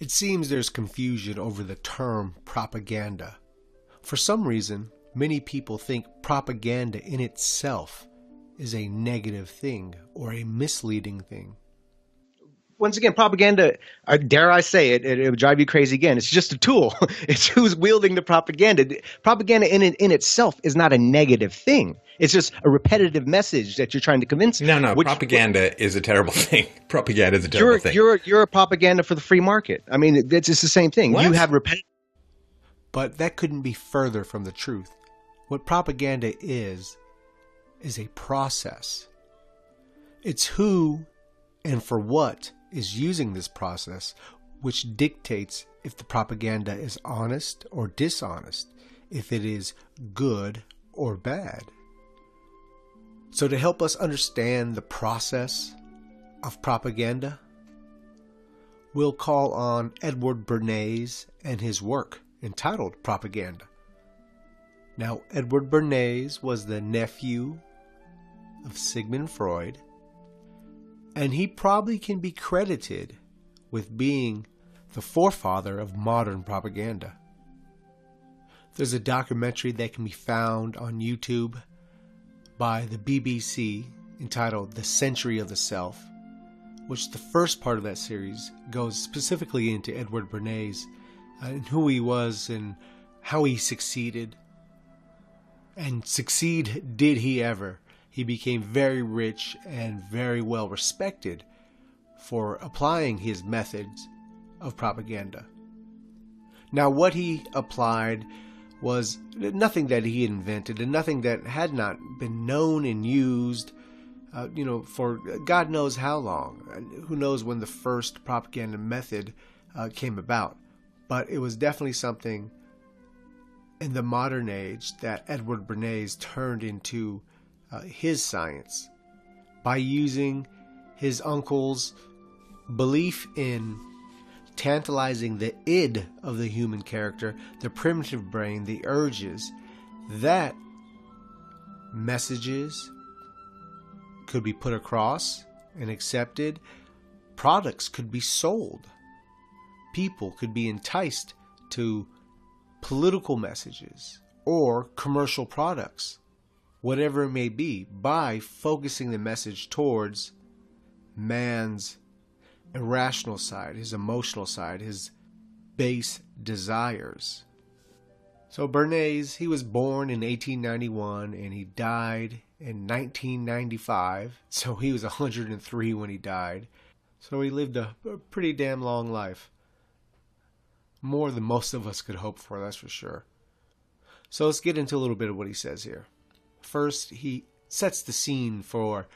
It seems there's confusion over the term propaganda. For some reason, many people think propaganda in itself is a negative thing or a misleading thing. Once again, propaganda, dare I say it, it would drive you crazy again. It's just a tool. It's who's wielding the propaganda. Propaganda in itself is not a negative thing. It's just a repetitive message that you're trying to convince. No, propaganda is a terrible thing. Propaganda is a terrible thing. You're a propaganda for the free market. I mean, it's the same thing. What? You have repetitive. But that couldn't be further from the truth. What propaganda is a process. It's who and for what is using this process, which dictates if the propaganda is honest or dishonest, if it is good or bad. So to help us understand the process of propaganda, we'll call on Edward Bernays and his work entitled Propaganda. Now, Edward Bernays was the nephew of Sigmund Freud, and he probably can be credited with being the forefather of modern propaganda. There's a documentary that can be found on YouTube by the BBC entitled The Century of the Self, which the first part of that series goes specifically into Edward Bernays and who he was and how he succeeded. And succeed did he ever. He became very rich and very well respected for applying his methods of propaganda. Now, what he applied was nothing that he invented and nothing that had not been known and used, for God knows how long. Who knows when the first propaganda method came about. But it was definitely something in the modern age that Edward Bernays turned into his science by using his uncle's belief in tantalizing the id of the human character, the primitive brain, the urges, that messages could be put across and accepted, products could be sold, people could be enticed to political messages or commercial products, whatever it may be, by focusing the message towards man's irrational side, his emotional side, his base desires. So Bernays, he was born in 1891 and he died in 1995. So he was 103 when he died. So he lived a pretty damn long life. More than most of us could hope for, that's for sure. So let's get into a little bit of what he says here. First, he sets the scene for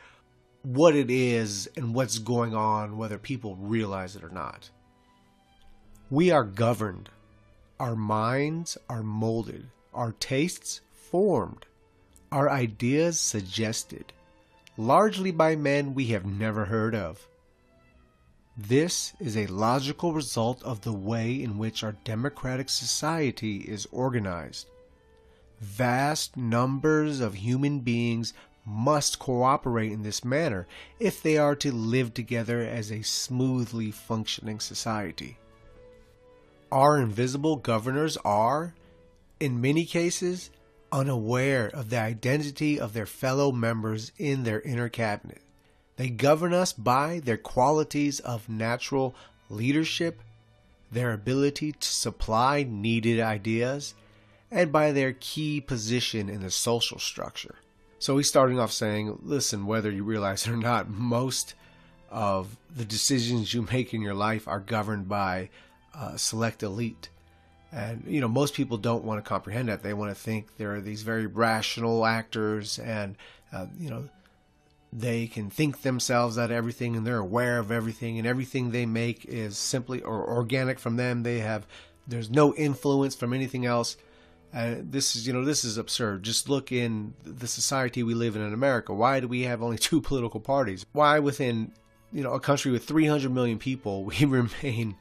what it is and what's going on, whether people realize it or not. We are governed. Our minds are molded. Our tastes formed. Our ideas suggested. Largely by men we have never heard of. This is a logical result of the way in which our democratic society is organized. Vast numbers of human beings must cooperate in this manner if they are to live together as a smoothly functioning society. Our invisible governors are, in many cases, unaware of the identity of their fellow members in their inner cabinet. They govern us by their qualities of natural leadership, their ability to supply needed ideas, and by their key position in the social structure. So he's starting off saying, listen, whether you realize it or not, most of the decisions you make in your life are governed by a select elite. And, most people don't want to comprehend that. They want to think there are these very rational actors and, they can think themselves out of everything and they're aware of everything and everything they make is simply or organic from them. There's no influence from anything else. This is absurd. Just look in the society we live in America. Why do we have only two political parties? Why within, a country with 300 million people, we remain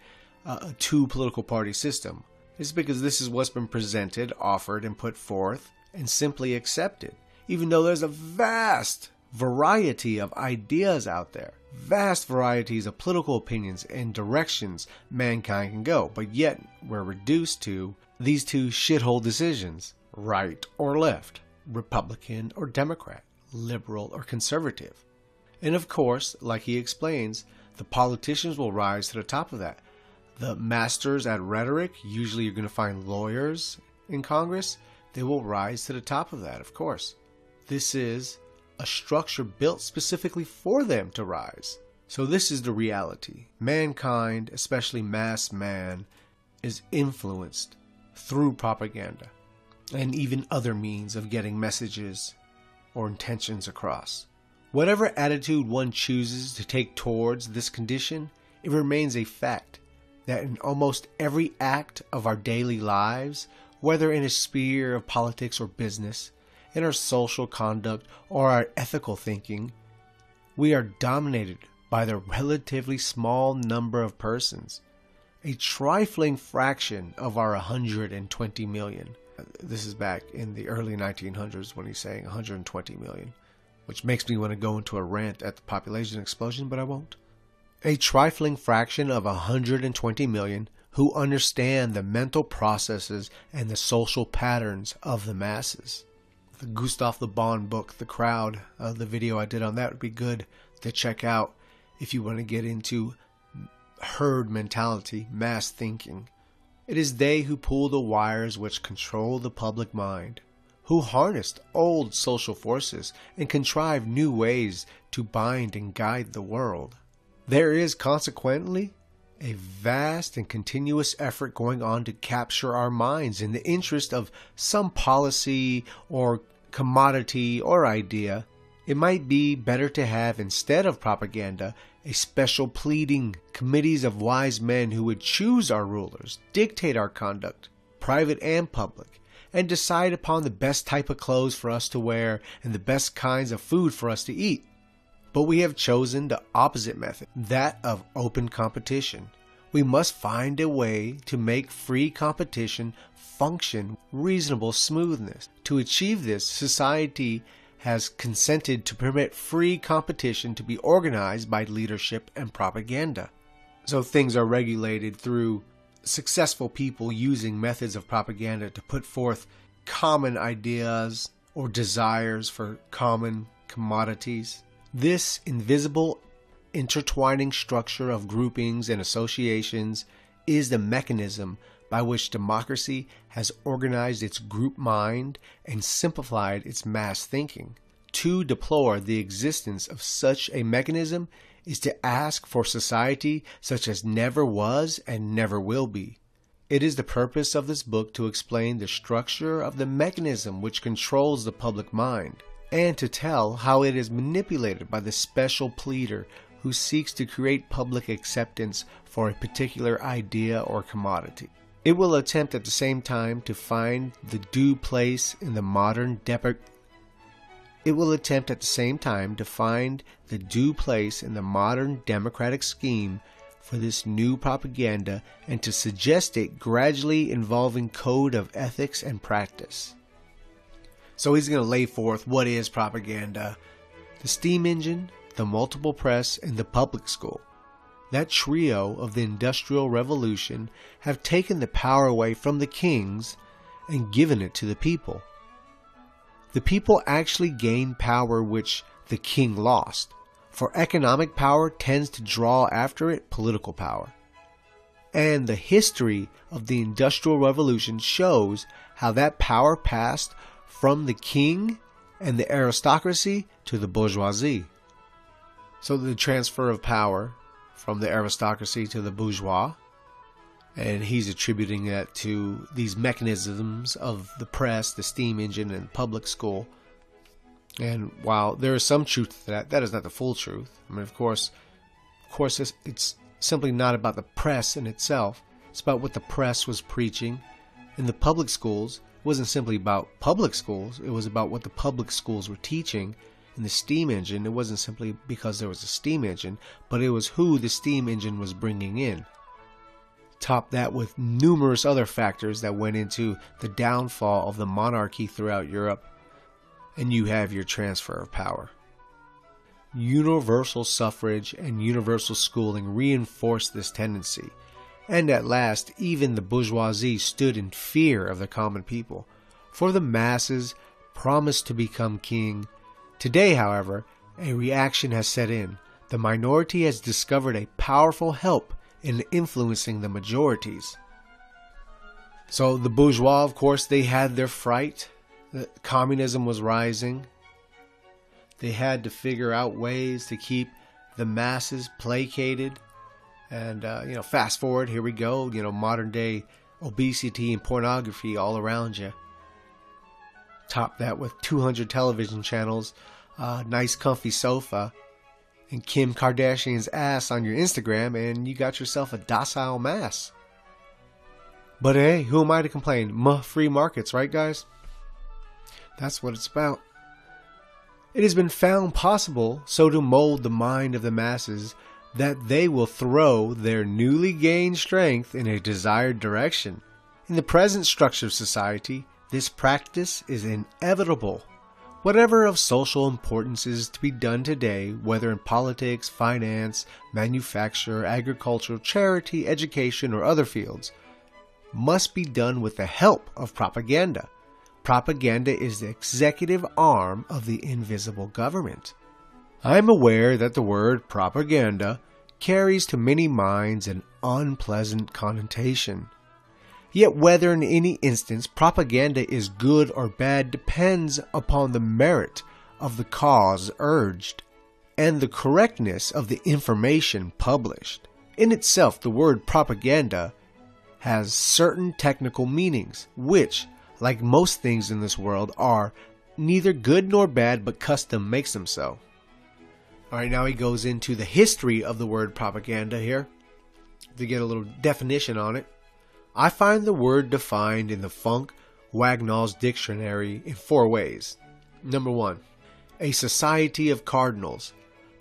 a two political party system? It's because this is what's been presented, offered, and put forth and simply accepted. Even though there's a vast variety of ideas out there, vast varieties of political opinions and directions mankind can go, but yet we're reduced to these two shithole decisions, right or left, Republican or Democrat, liberal or conservative. And of course, like he explains, the politicians will rise to the top of that. The masters at rhetoric, usually you're going to find lawyers in Congress, they will rise to the top of that, of course. This is a structure built specifically for them to rise. So this is the reality. Mankind, especially mass man, is influenced through propaganda and even other means of getting messages or intentions across. Whatever attitude one chooses to take towards this condition, it remains a fact that in almost every act of our daily lives, whether in a sphere of politics or business, in our social conduct or our ethical thinking, we are dominated by the relatively small number of persons, a trifling fraction of our 120 million. This is back in the early 1900s when he's saying 120 million, which makes me want to go into a rant at the population explosion, but I won't. A trifling fraction of 120 million who understand the mental processes and the social patterns of the masses. The Gustav Le Bon book, The Crowd, the video I did on that would be good to check out if you want to get into herd mentality, mass thinking. It is they who pull the wires which control the public mind, who harnessed old social forces and contrive new ways to bind and guide the world. There is consequently a vast and continuous effort going on to capture our minds in the interest of some policy or commodity or idea. It might be better to have, instead of propaganda, a special pleading, committees of wise men who would choose our rulers, dictate our conduct, private and public, and decide upon the best type of clothes for us to wear and the best kinds of food for us to eat. But we have chosen the opposite method, that of open competition. We must find a way to make free competition function reasonable smoothness. To achieve this, society has consented to permit free competition to be organized by leadership and propaganda. So things are regulated through successful people using methods of propaganda to put forth common ideas or desires for common commodities. This invisible intertwining structure of groupings and associations is the mechanism by which democracy has organized its group mind and simplified its mass thinking. To deplore the existence of such a mechanism is to ask for society such as never was and never will be. It is the purpose of this book to explain the structure of the mechanism which controls the public mind, and to tell how it is manipulated by the special pleader who seeks to create public acceptance for a particular idea or commodity. It will attempt at the same time to find the due place in the modern democratic scheme for this new propaganda and to suggest it gradually involving code of ethics and practice. So he's going to lay forth what is propaganda, the steam engine, the multiple press, and the public school. That trio of the Industrial Revolution have taken the power away from the kings and given it to the people. The people actually gain power which the king lost, for economic power tends to draw after it political power. And the history of the Industrial Revolution shows how that power passed from the king and the aristocracy to the bourgeoisie. So the transfer of power from the aristocracy to the bourgeois, and he's attributing that to these mechanisms of the press, the steam engine, and public school. And while there is some truth to that, that is not the full truth. I mean, of course, it's simply not about the press in itself. It's about what the press was preaching. In the public schools, it wasn't simply about public schools. It was about what the public schools were teaching. In the steam engine, it wasn't simply because there was a steam engine, but it was who the steam engine was bringing in. Top that with numerous other factors that went into the downfall of the monarchy throughout Europe, and you have your transfer of power. Universal suffrage and universal schooling reinforced this tendency, and at last even the bourgeoisie stood in fear of the common people, for the masses promised to become king. Today, however, a reaction has set in. The minority has discovered a powerful help in influencing the majorities. So the bourgeois, of course, they had their fright. Communism was rising. They had to figure out ways to keep the masses placated. And, fast forward, here we go, modern day obesity and pornography all around you. Top that with 200 television channels, nice comfy sofa, and Kim Kardashian's ass on your Instagram, and you got yourself a docile mass. But hey, who am I to complain? Free markets, right guys? That's what it's about. It has been found possible so to mold the mind of the masses that they will throw their newly gained strength in a desired direction. In the present structure of society, this practice is inevitable. Whatever of social importance is to be done today, whether in politics, finance, manufacture, agriculture, charity, education, or other fields, must be done with the help of propaganda. Propaganda is the executive arm of the invisible government. I am aware that the word propaganda carries to many minds an unpleasant connotation. Yet whether in any instance propaganda is good or bad depends upon the merit of the cause urged and the correctness of the information published. In itself, the word propaganda has certain technical meanings, which, like most things in this world, are neither good nor bad, but custom makes them so. Alright, now he goes into the history of the word propaganda here, to get a little definition on it. I find the word defined in the Funk Wagnall's dictionary in 4 ways. Number 1, a society of cardinals,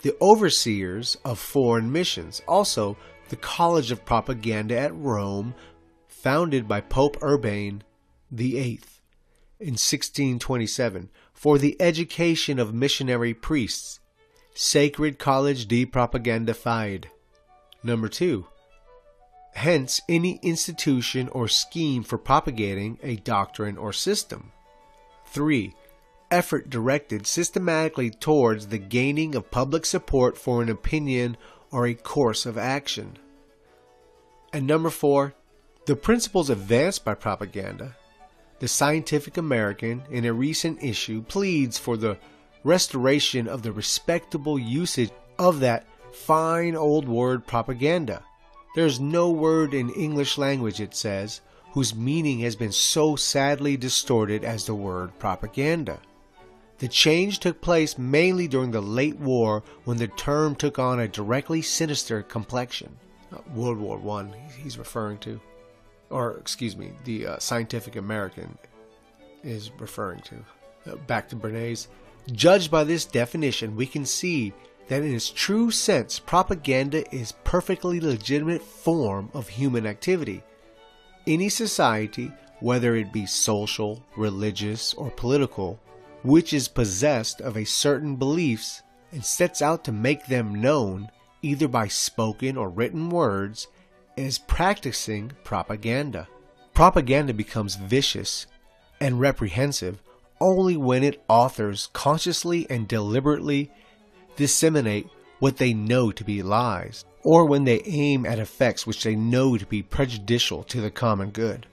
the overseers of foreign missions. Also, the College of Propaganda at Rome, founded by Pope Urban VIII in 1627 for the education of missionary priests. Sacred College de Propaganda Fide. Number 2, hence any institution or scheme for propagating a doctrine or system. 3, effort directed systematically towards the gaining of public support for an opinion or a course of action. And number 4, the principles advanced by propaganda. The Scientific American, in a recent issue, pleads for the restoration of the respectable usage of that fine old word propaganda. There is no word in English language, it says, whose meaning has been so sadly distorted as the word propaganda. The change took place mainly during the late war, when the term took on a directly sinister complexion. World War I he's referring to. Or, excuse me, the Scientific American is referring to. Back to Bernays. Judged by this definition, we can see that in its true sense, propaganda is a perfectly legitimate form of human activity. Any society, whether it be social, religious, or political, which is possessed of a certain beliefs and sets out to make them known, either by spoken or written words, is practicing propaganda. Propaganda becomes vicious and reprehensible only when its authors consciously and deliberately disseminate what they know to be lies, or when they aim at effects which they know to be prejudicial to the common good.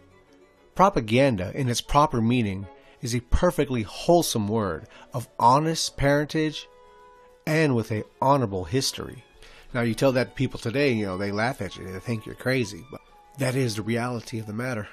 Propaganda, in its proper meaning, is a perfectly wholesome word of honest parentage and with an honorable history. Now, you tell that to people today, they laugh at you. They think you're crazy. But that is the reality of the matter.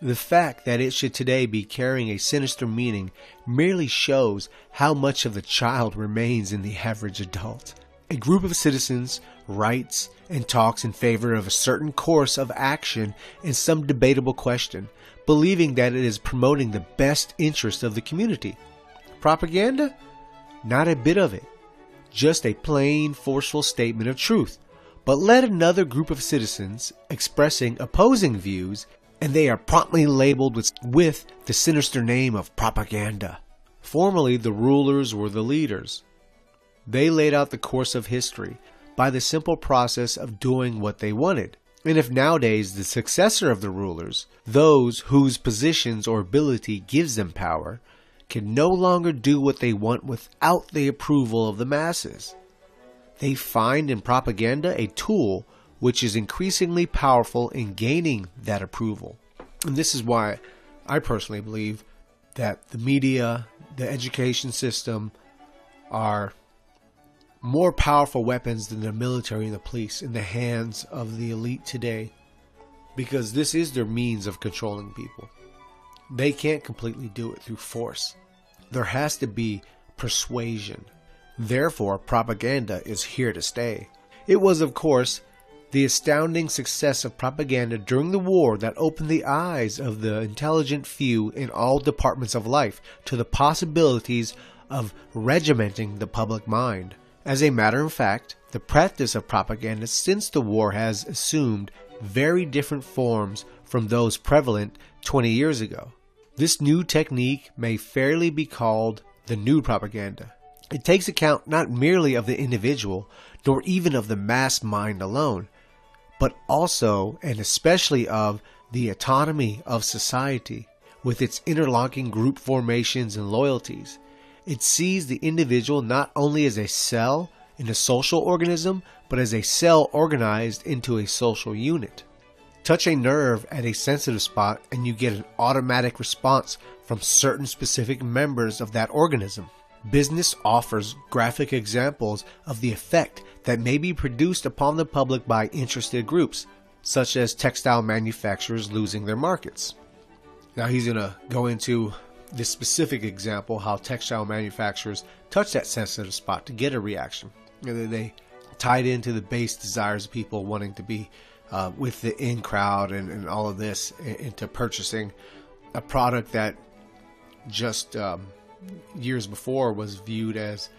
The fact that it should today be carrying a sinister meaning merely shows how much of the child remains in the average adult. A group of citizens writes and talks in favor of a certain course of action in some debatable question, believing that it is promoting the best interest of the community. Propaganda? Not a bit of it. Just a plain, forceful statement of truth. But let another group of citizens expressing opposing views, and they are promptly labeled with the sinister name of propaganda. Formerly, the rulers were the leaders. They laid out the course of history by the simple process of doing what they wanted. And if nowadays the successor of the rulers, those whose positions or ability gives them power, can no longer do what they want without the approval of the masses, they find in propaganda a tool which is increasingly powerful in gaining that approval. And this is why I personally believe that the media, the education system are more powerful weapons than the military and the police in the hands of the elite today, because this is their means of controlling people. They can't completely do it through force. There has to be persuasion. Therefore, propaganda is here to stay. It was, of course, the astounding success of propaganda during the war that opened the eyes of the intelligent few in all departments of life to the possibilities of regimenting the public mind. As a matter of fact, the practice of propaganda since the war has assumed very different forms from those prevalent 20 years ago. This new technique may fairly be called the new propaganda. It takes account not merely of the individual, nor even of the mass mind alone, but also and especially of the autonomy of society, with its interlocking group formations and loyalties. It sees the individual not only as a cell in a social organism, but as a cell organized into a social unit. Touch a nerve at a sensitive spot and you get an automatic response from certain specific members of that organism. Business offers graphic examples of the effect that may be produced upon the public by interested groups, such as textile manufacturers losing their markets. Now he's going to go into this specific example, how textile manufacturers touch that sensitive spot to get a reaction. They tied into the base desires of people wanting to be with the in crowd and all of this into purchasing a product that just years before was viewed as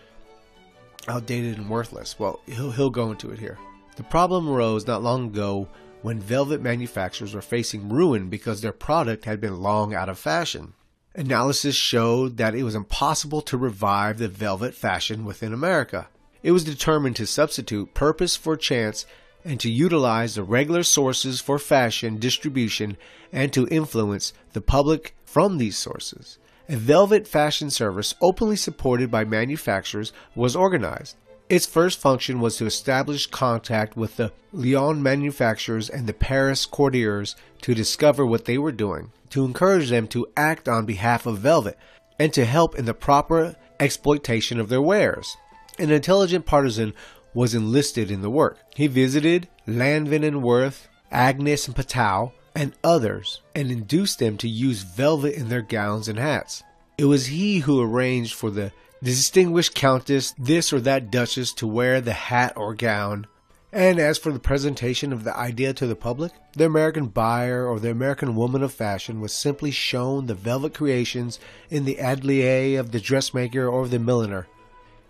outdated and worthless. Well, he'll go into it here. The problem arose not long ago when velvet manufacturers were facing ruin because their product had been long out of fashion. Analysis showed that it was impossible to revive the velvet fashion within America. It was determined to substitute purpose for chance and to utilize the regular sources for fashion distribution and to influence the public from these sources. A velvet fashion service openly supported by manufacturers was organized. Its first function was to establish contact with the Lyon manufacturers and the Paris courtiers to discover what they were doing, to encourage them to act on behalf of velvet, and to help in the proper exploitation of their wares. An intelligent partisan was enlisted in the work. He visited Lanvin and Worth, Agnes and Patau, and others, and induced them to use velvet in their gowns and hats. It was he who arranged for the distinguished countess, this or that duchess, to wear the hat or gown. And as for the presentation of the idea to the public, the American buyer or the American woman of fashion was simply shown the velvet creations in the atelier of the dressmaker or the milliner.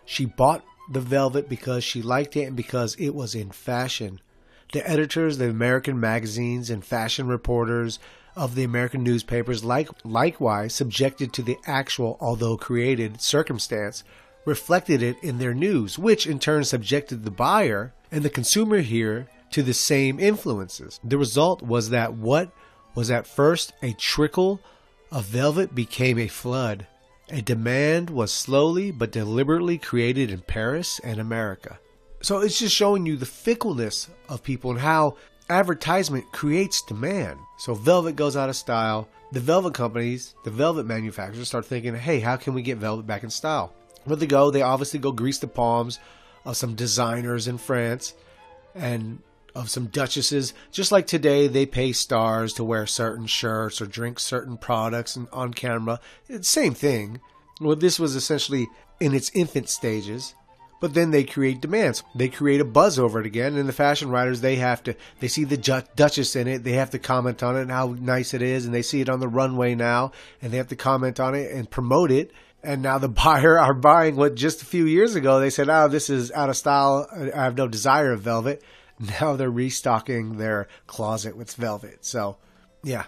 She bought the velvet because she liked it and because it was in fashion. The editors of the American magazines and fashion reporters of the American newspapers likewise subjected to the actual, although created, circumstance, reflected it in their news, which in turn subjected the buyer and the consumer here to the same influences. The result was that what was at first a trickle of velvet became a flood. A demand was slowly but deliberately created in Paris and America. So it's just showing you the fickleness of people and how advertisement creates demand. So velvet goes out of style. The velvet companies, the velvet manufacturers start thinking, hey, how can we get velvet back in style? Where they go, they obviously go grease the palms of some designers in France and of some duchesses. Just like today, they pay stars to wear certain shirts or drink certain products on camera. It's the same thing. Well, this was essentially in its infant stages. But then they create demands. They create a buzz over it again. And the fashion writers, they see the Duchess in it. They have to comment on it and how nice it is. And they see it on the runway now. And they have to comment on it and promote it. And now the buyer are buying what just a few years ago they said, oh, this is out of style. I have no desire of velvet. Now they're restocking their closet with velvet. So, yeah.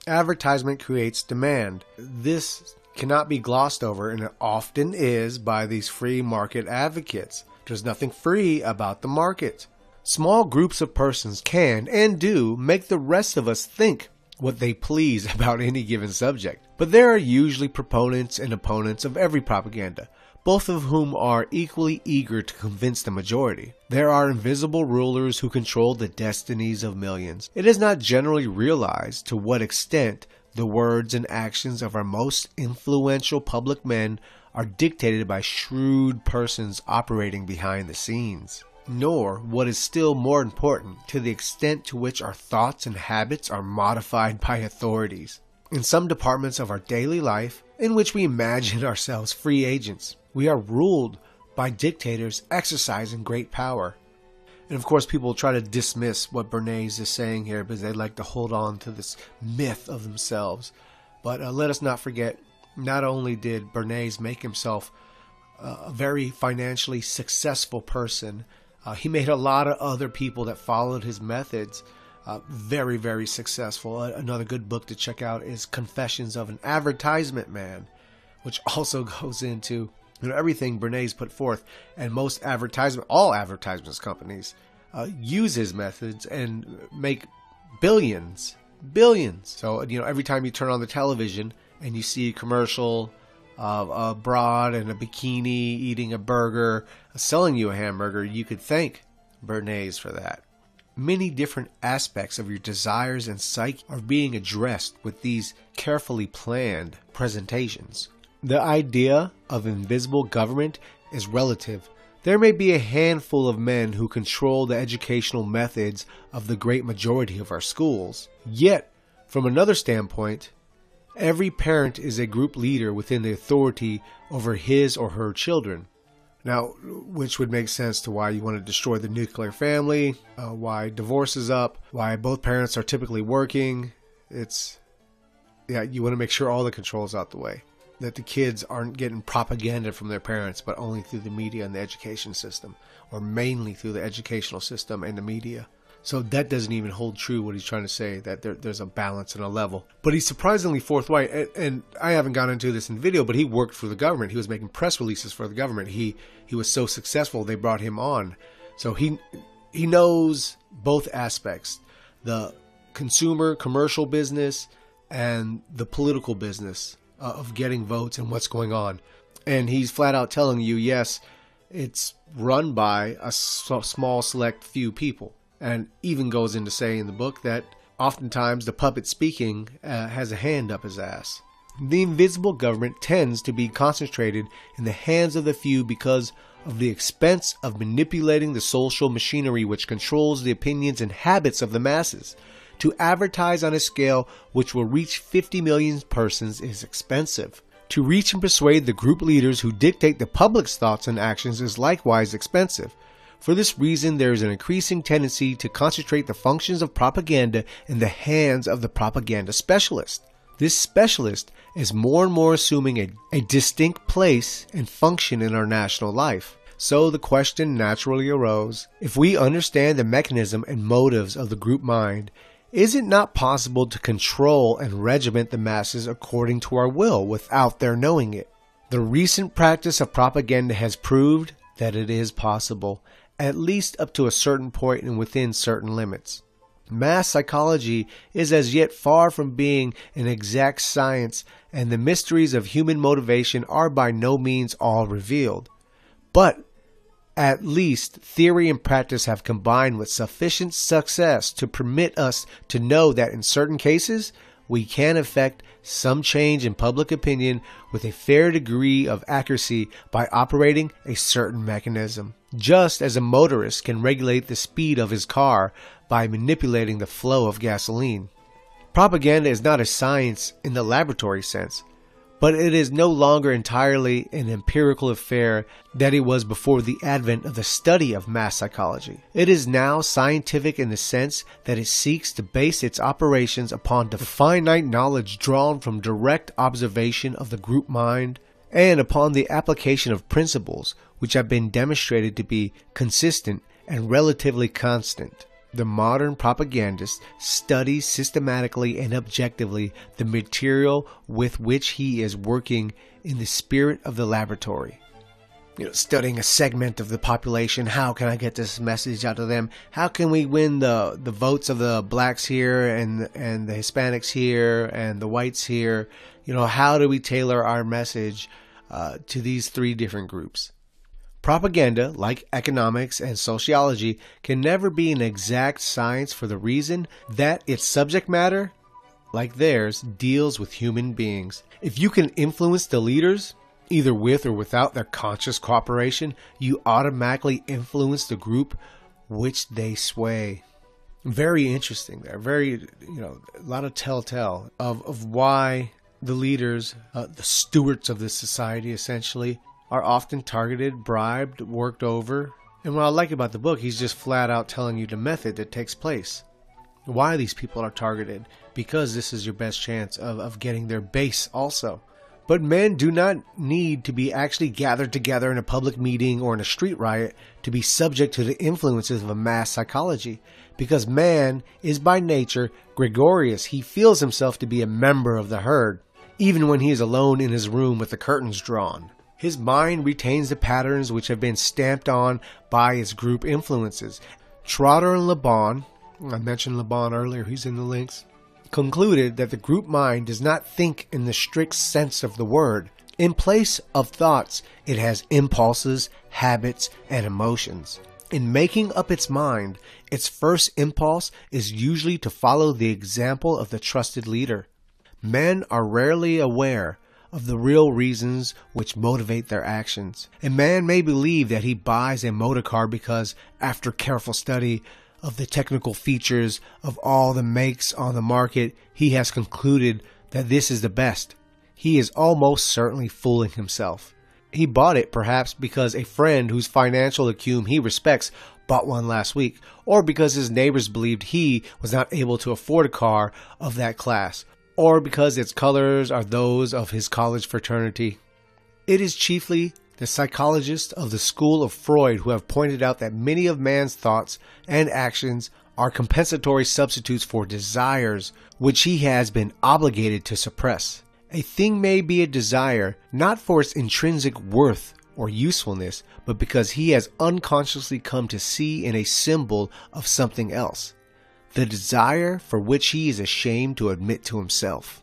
Advertisement creates demand. This cannot be glossed over, and it often is by these free market advocates. There's nothing free about the market. Small groups of persons can and do make the rest of us think what they please about any given subject. But there are usually proponents and opponents of every propaganda, both of whom are equally eager to convince the majority. There are invisible rulers who control the destinies of millions. It is not generally realized to what extent the words and actions of our most influential public men are dictated by shrewd persons operating behind the scenes. Nor, what is still more important, to the extent to which our thoughts and habits are modified by authorities. In some departments of our daily life, in which we imagine ourselves free agents, we are ruled by dictators exercising great power. And of course, people try to dismiss what Bernays is saying here because they like to hold on to this myth of themselves. But let us not forget, not only did Bernays make himself a very financially successful person, he made a lot of other people that followed his methods very, very successful. Another good book to check out is Confessions of an Advertisement Man, which also goes into everything Bernays put forth. And all advertisements companies use his methods and make billions. So, every time you turn on the television and you see a commercial of a broad in a bikini eating a burger, selling you a hamburger, you could thank Bernays for that. Many different aspects of your desires and psyche are being addressed with these carefully planned presentations. The idea of invisible government is relative. There may be a handful of men who control the educational methods of the great majority of our schools. Yet, from another standpoint, every parent is a group leader within the authority over his or her children. Now, which would make sense to why you want to destroy the nuclear family, why divorce is up, why both parents are typically working. You want to make sure all the control is out the way. That the kids aren't getting propaganda from their parents, but only through the media and the education system, or mainly through the educational system and the media. So that doesn't even hold true what he's trying to say, that there's a balance and a level. But he's surprisingly forthright, and I haven't gone into this in video, but he worked for the government. He was making press releases for the government. He was so successful, they brought him on. So he knows both aspects, the consumer, commercial business, and the political business of getting votes and what's going on. And he's flat out telling you, yes, it's run by a small select few people. And even goes into saying in the book that oftentimes the puppet speaking has a hand up his ass. The invisible government tends to be concentrated in the hands of the few because of the expense of manipulating the social machinery which controls the opinions and habits of the masses. To advertise on a scale which will reach 50 million persons is expensive. To reach and persuade the group leaders who dictate the public's thoughts and actions is likewise expensive. For this reason, there is an increasing tendency to concentrate the functions of propaganda in the hands of the propaganda specialist. This specialist is more and more assuming a distinct place and function in our national life. So the question naturally arose, if we understand the mechanism and motives of the group mind, is it not possible to control and regiment the masses according to our will without their knowing it? The recent practice of propaganda has proved that it is possible, at least up to a certain point and within certain limits. Mass psychology is as yet far from being an exact science, and the mysteries of human motivation are by no means all revealed. But at least theory and practice have combined with sufficient success to permit us to know that in certain cases we can effect some change in public opinion with a fair degree of accuracy by operating a certain mechanism. Just as a motorist can regulate the speed of his car by manipulating the flow of gasoline. Propaganda is not a science in the laboratory sense, but it is no longer entirely an empirical affair that it was before the advent of the study of mass psychology. It is now scientific in the sense that it seeks to base its operations upon the finite knowledge drawn from direct observation of the group mind and upon the application of principles which have been demonstrated to be consistent and relatively constant. The modern propagandist studies systematically and objectively the material with which he is working in the spirit of the laboratory. Studying a segment of the population. How can I get this message out to them? How can we win the votes of the blacks here and the Hispanics here and the whites here? How do we tailor our message to these three different groups? Propaganda, like economics and sociology, can never be an exact science for the reason that its subject matter, like theirs, deals with human beings. If you can influence the leaders, either with or without their conscious cooperation, you automatically influence the group which they sway. Very interesting there. Very, a lot of telltale of why the leaders, the stewards of this society essentially, are often targeted, bribed, worked over. And what I like about the book, he's just flat out telling you the method that takes place. Why these people are targeted. Because this is your best chance of getting their base also. But men do not need to be actually gathered together in a public meeting or in a street riot to be subject to the influences of a mass psychology. Because man is by nature gregarious. He feels himself to be a member of the herd, even when he is alone in his room with the curtains drawn. His mind retains the patterns which have been stamped on by his group influences. Trotter and Le Bon, I mentioned Le Bon earlier, he's in the links, concluded that the group mind does not think in the strict sense of the word. In place of thoughts, it has impulses, habits, and emotions. In making up its mind, its first impulse is usually to follow the example of the trusted leader. Men are rarely aware of the real reasons which motivate their actions. A man may believe that he buys a motor car because, after careful study of the technical features of all the makes on the market, he has concluded that this is the best. He is almost certainly fooling himself. He bought it perhaps because a friend whose financial acumen he respects bought one last week, or because his neighbors believed he was not able to afford a car of that class, or because its colors are those of his college fraternity. It is chiefly the psychologists of the school of Freud who have pointed out that many of man's thoughts and actions are compensatory substitutes for desires which he has been obligated to suppress. A thing may be a desire not for its intrinsic worth or usefulness, but because he has unconsciously come to see in a symbol of something else, the desire for which he is ashamed to admit to himself.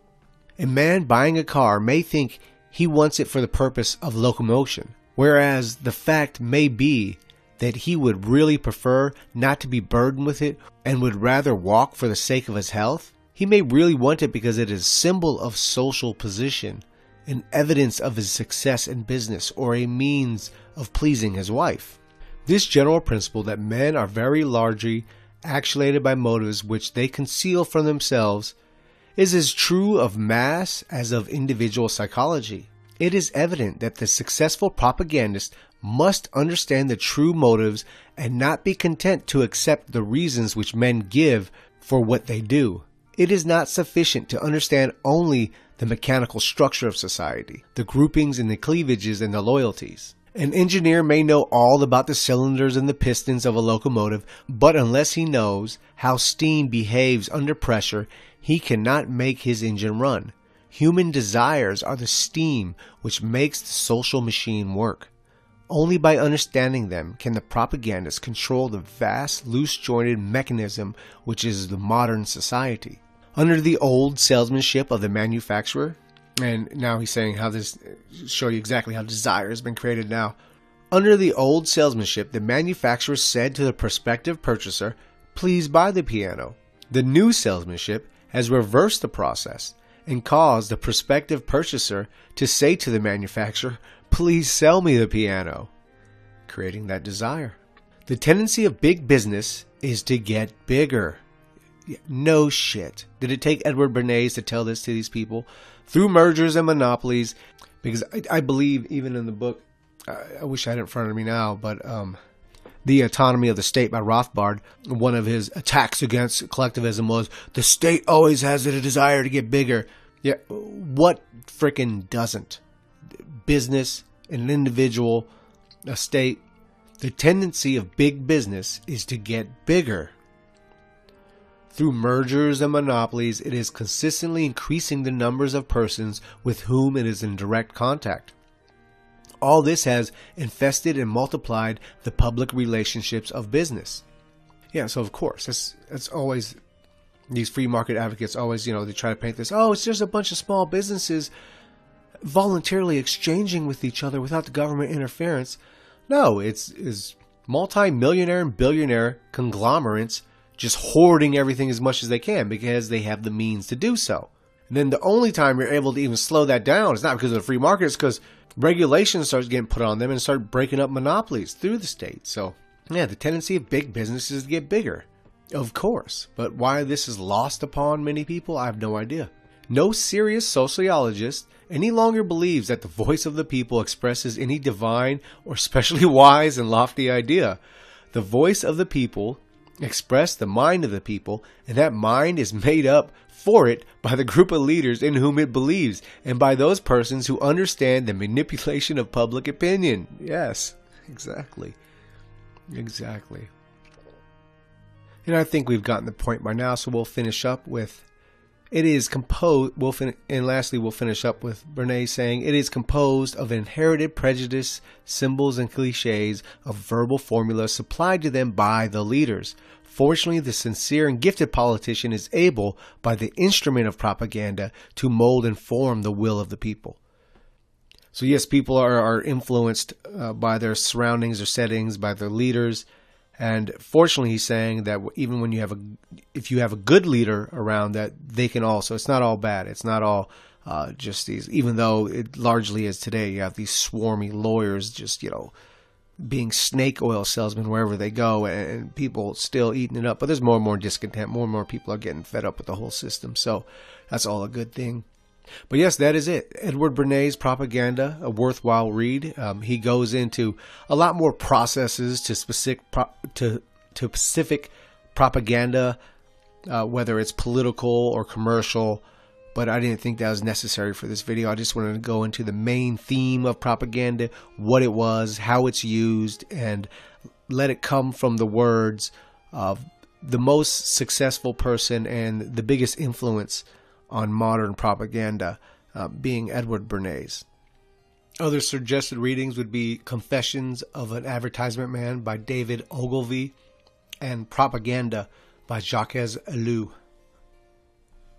A man buying a car may think he wants it for the purpose of locomotion, whereas the fact may be that he would really prefer not to be burdened with it and would rather walk for the sake of his health. He may really want it because it is a symbol of social position, an evidence of his success in business, or a means of pleasing his wife. This general principle that men are very largely actuated by motives which they conceal from themselves is as true of mass as of individual psychology. It is evident that the successful propagandist must understand the true motives and not be content to accept the reasons which men give for what they do. It is not sufficient to understand only the mechanical structure of society, the groupings and the cleavages and the loyalties. An engineer may know all about the cylinders and the pistons of a locomotive, but unless he knows how steam behaves under pressure, he cannot make his engine run. Human desires are the steam which makes the social machine work. Only by understanding them can the propagandist control the vast, loose-jointed mechanism which is the modern society. Under the old salesmanship of the manufacturer, and now he's saying how this show you exactly how desire has been created now. Under the old salesmanship, the manufacturer said to the prospective purchaser, "Please buy the piano." The new salesmanship has reversed the process and caused the prospective purchaser to say to the manufacturer, "Please sell me the piano," creating that desire. The tendency of big business is to get bigger. No shit. Did it take Edward Bernays to tell this to these people? Through mergers and monopolies, because I believe even in the book, I wish I had it in front of me now, but The Autonomy of the State by Rothbard, one of his attacks against collectivism was the state always has a desire to get bigger. Yeah, what frickin' doesn't? Business, an individual, a state. The tendency of big business is to get bigger. Through mergers and monopolies, it is consistently increasing the numbers of persons with whom it is in direct contact. All this has infested and multiplied the public relationships of business. Yeah, so of course, that's always, these free market advocates always, they try to paint this, oh, it's just a bunch of small businesses voluntarily exchanging with each other without the government interference. No, it's multi-millionaire and billionaire conglomerates just hoarding everything as much as they can because they have the means to do so. And then the only time you're able to even slow that down is not because of the free market, it's because regulation starts getting put on them and start breaking up monopolies through the state. So, yeah, the tendency of big businesses is to get bigger. Of course. But why this is lost upon many people, I have no idea. No serious sociologist any longer believes that the voice of the people expresses any divine or specially wise and lofty idea. The voice of the people express the mind of the people, and that mind is made up for it by the group of leaders in whom it believes, and by those persons who understand the manipulation of public opinion. Yes, exactly. Exactly. And I think we've gotten the point by now, so we'll finish up with, it is composed, and lastly we'll finish up with Bernays saying, it is composed of inherited prejudice, symbols, and cliches of verbal formulas supplied to them by the leaders. Fortunately, the sincere and gifted politician is able, by the instrument of propaganda, to mold and form the will of the people. So yes, people are influenced by their surroundings or settings, by their leaders. And fortunately, he's saying that even when if you have a good leader around, that they can also, it's not all bad. It's not all just these, even though it largely is today, you have these swarmy lawyers just, being snake oil salesmen wherever they go, and people still eating it up. But there's more and more discontent. More and more people are getting fed up with the whole system. So that's all a good thing. But yes, that is it. Edward Bernays' Propaganda, a worthwhile read. He goes into a lot more processes to specific propaganda, whether it's political or commercial. But I didn't think that was necessary for this video. I just wanted to go into the main theme of propaganda, what it was, how it's used, and let it come from the words of the most successful person and the biggest influence on modern propaganda, being Edward Bernays. Other suggested readings would be Confessions of an Advertisement Man by David Ogilvy and Propaganda by Jacques Ellul.